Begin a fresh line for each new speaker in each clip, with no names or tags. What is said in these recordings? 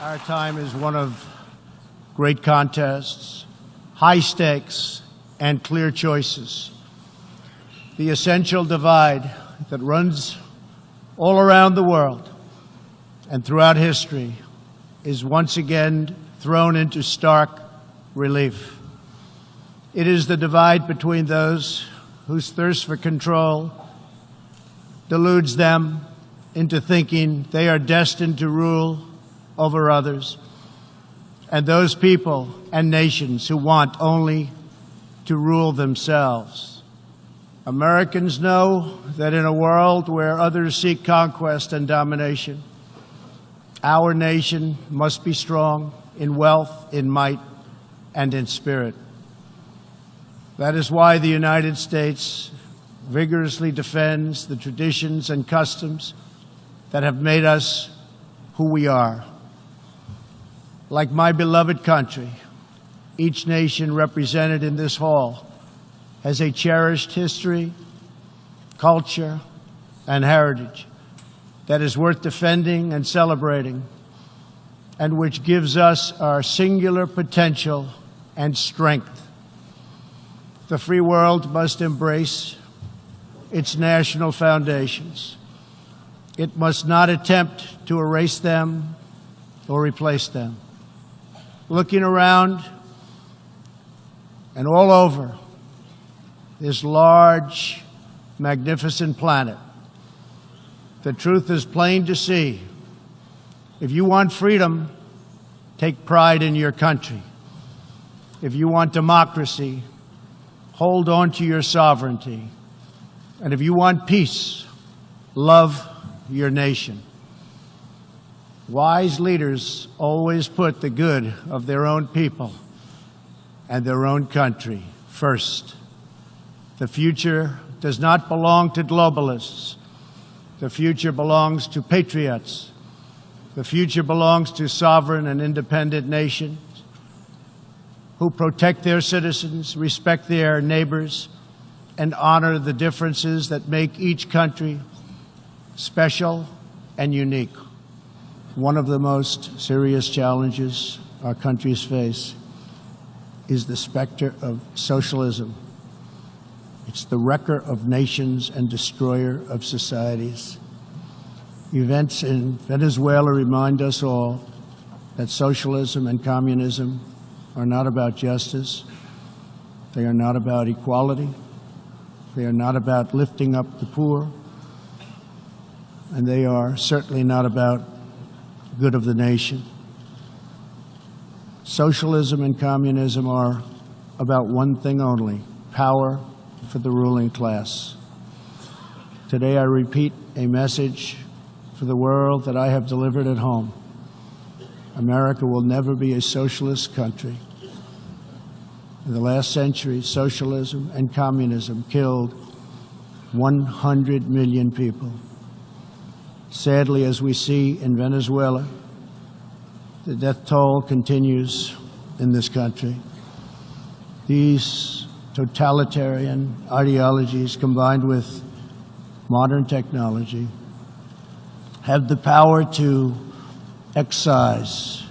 Our time is one of great contests, high stakes, and clear choices. The essential divide that runs all around the world and throughout history is once again thrown into stark relief. It is the divide between those whose thirst for control deludes them into thinking they are destined to rule over others, and those people and nations who want only to rule themselves. Americans know that in a world where others seek conquest and domination, our nation must be strong in wealth, in might, and in spirit. That is why the United States vigorously defends the traditions and customs that have made us who we are. Like my beloved country, each nation represented in this hall has a cherished history, culture, and heritage that is worth defending and celebrating, and which gives us our singular potential and strength. The free world must embrace its national foundations. It must not attempt to erase them or replace them. Looking around and all over this large, magnificent planet, the truth is plain to see. If you want freedom, take pride in your country. If you want democracy, hold on to your sovereignty. And if you want peace, love your nation. Wise leaders always put the good of their own people and their own country first. The future does not belong to globalists. The future belongs to patriots. The future belongs to sovereign and independent nations who protect their citizens, respect their neighbors, and honor the differences that make each country special and unique. One of the most serious challenges our countries face is the specter of socialism. It's the wrecker of nations and destroyer of societies. Events in Venezuela remind us all that socialism and communism are not about justice. They are not about equality. They are not about lifting up the poor. And they are certainly not about good of the nation. Socialism and communism are about one thing only: power for the ruling class. Today I repeat a message for the world that I have delivered at home. America will never be a socialist country. In the last century, socialism and communism killed 100 million people. Sadly, as we see in Venezuela, the death toll continues in this country. These totalitarian ideologies, combined with modern technology, have the power to excise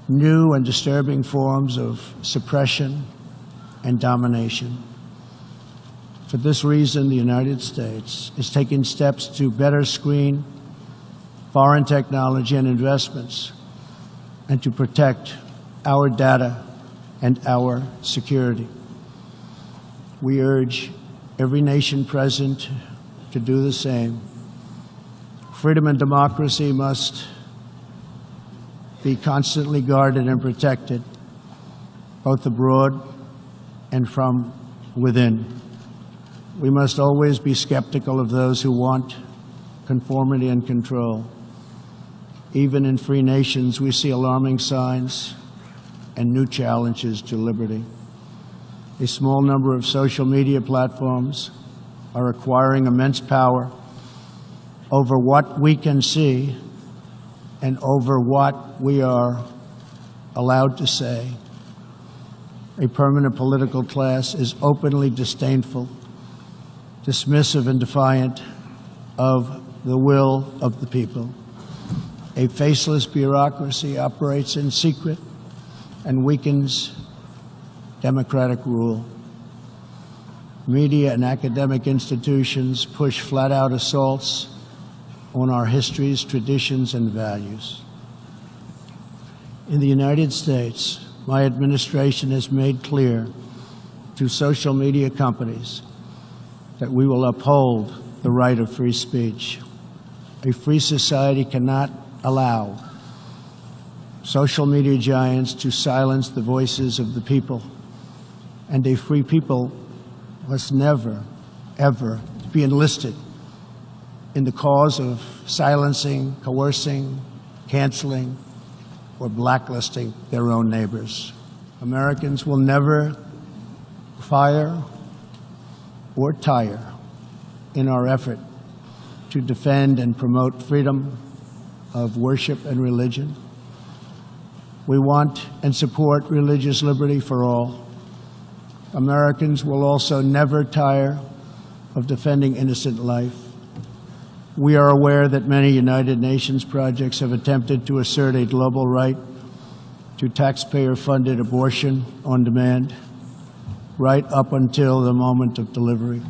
new and disturbing forms of suppression and domination. For this reason, the United States is taking steps to better screen foreign technology and investments and to protect our data and our security. We urge every nation present to do the same. Freedom and democracy must be constantly guarded and protected, both abroad and from within. We must always be skeptical of those who want conformity and control. Even in free nations, we see alarming signs and new challenges to liberty. A small number of social media platforms are acquiring immense power over what we can see and over what we are allowed to say. A permanent political class is openly disdainful, dismissive, and defiant of the will of the people. A faceless bureaucracy operates in secret and weakens democratic rule. Media and academic institutions push flat-out assaults on our histories, traditions, and values. In the United States, my administration has made clear to social media companies that we will uphold the right of free speech. A free society cannot allow social media giants to silence the voices of the people, and a free people must never, ever be enlisted in the cause of silencing, coercing, canceling, or blacklisting their own neighbors. Americans will never fire or tire in our effort to defend and promote freedom of worship and religion. We want and support religious liberty for all. Americans will also never tire of defending innocent life. We are aware that many United Nations projects have attempted to assert a global right to taxpayer-funded abortion on demand, right up until the moment of delivery.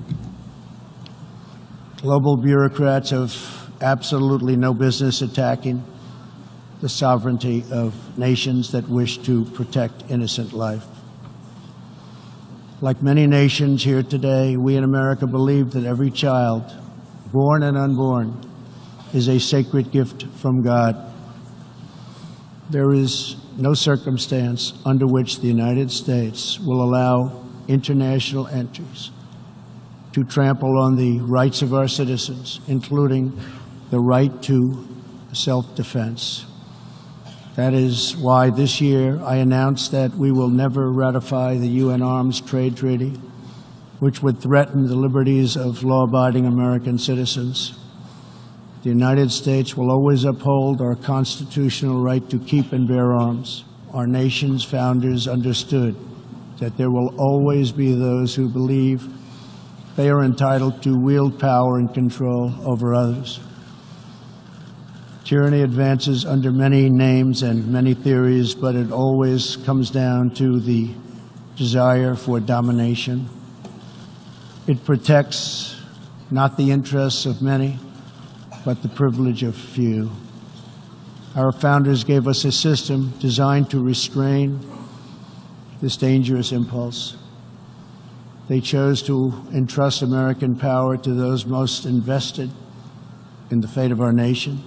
Global bureaucrats have absolutely no business attacking the sovereignty of nations that wish to protect innocent life. Like many nations here today, we in America believe that every child, born and unborn, is a sacred gift from God. There is no circumstance under which the United States will allow international entries to trample on the rights of our citizens, including the right to self-defense. That is why this year I announced that we will never ratify the UN Arms Trade Treaty, which would threaten the liberties of law-abiding American citizens. The United States will always uphold our constitutional right to keep and bear arms. Our nation's founders understood that there will always be those who believe they are entitled to wield power and control over others. Tyranny advances under many names and many theories, but it always comes down to the desire for domination. It protects not the interests of many, but the privilege of few. Our founders gave us a system designed to restrain this dangerous impulse. They chose to entrust American power to those most invested in the fate of our nation,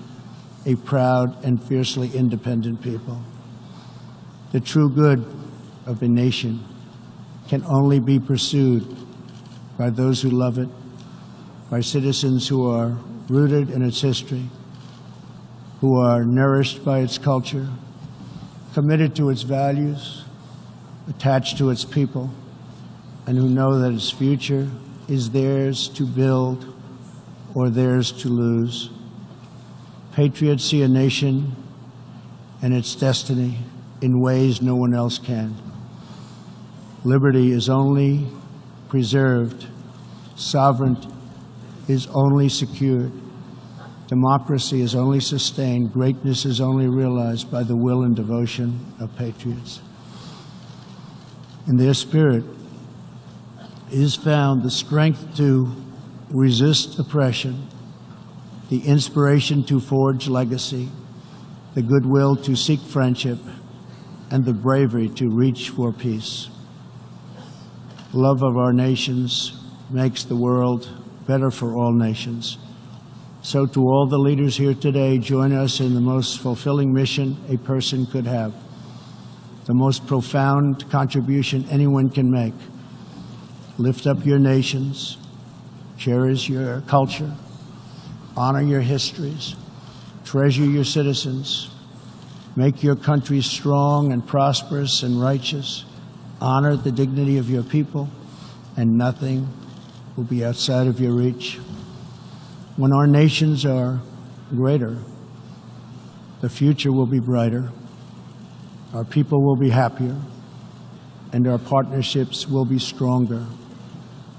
a proud and fiercely independent people. The true good of a nation can only be pursued by those who love it, by citizens who are rooted in its history, who are nourished by its culture, committed to its values, attached to its people, and who know that its future is theirs to build or theirs to lose. Patriots see a nation and its destiny in ways no one else can. Liberty is only preserved, sovereignty is only secured, democracy is only sustained, greatness is only realized by the will and devotion of patriots. In their spirit is found the strength to resist oppression, the inspiration to forge legacy, the goodwill to seek friendship, and the bravery to reach for peace. Love of our nations makes the world better for all nations. So to all the leaders here today, join us in the most fulfilling mission a person could have, the most profound contribution anyone can make. Lift up your nations, cherish your culture, honor your histories, treasure your citizens, make your country strong and prosperous and righteous, honor the dignity of your people, and nothing will be outside of your reach. When our nations are greater, the future will be brighter, our people will be happier, and our partnerships will be stronger.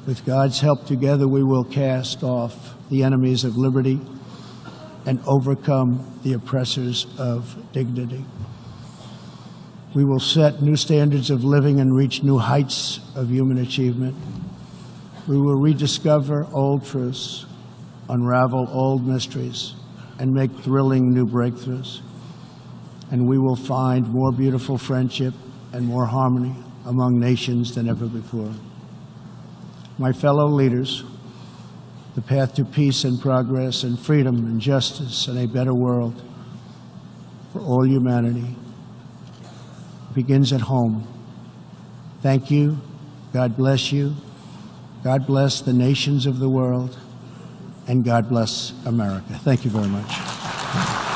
With God's help, together we will cast off the enemies of liberty and overcome the oppressors of dignity. We will set new standards of living and reach new heights of human achievement. We will rediscover old truths, unravel old mysteries, and make thrilling new breakthroughs. And we will find more beautiful friendship and more harmony among nations than ever before. My fellow leaders, the path to peace and progress and freedom and justice and a better world for all humanity begins at home. Thank you. God bless you. God bless the nations of the world. And God bless America. Thank you very much.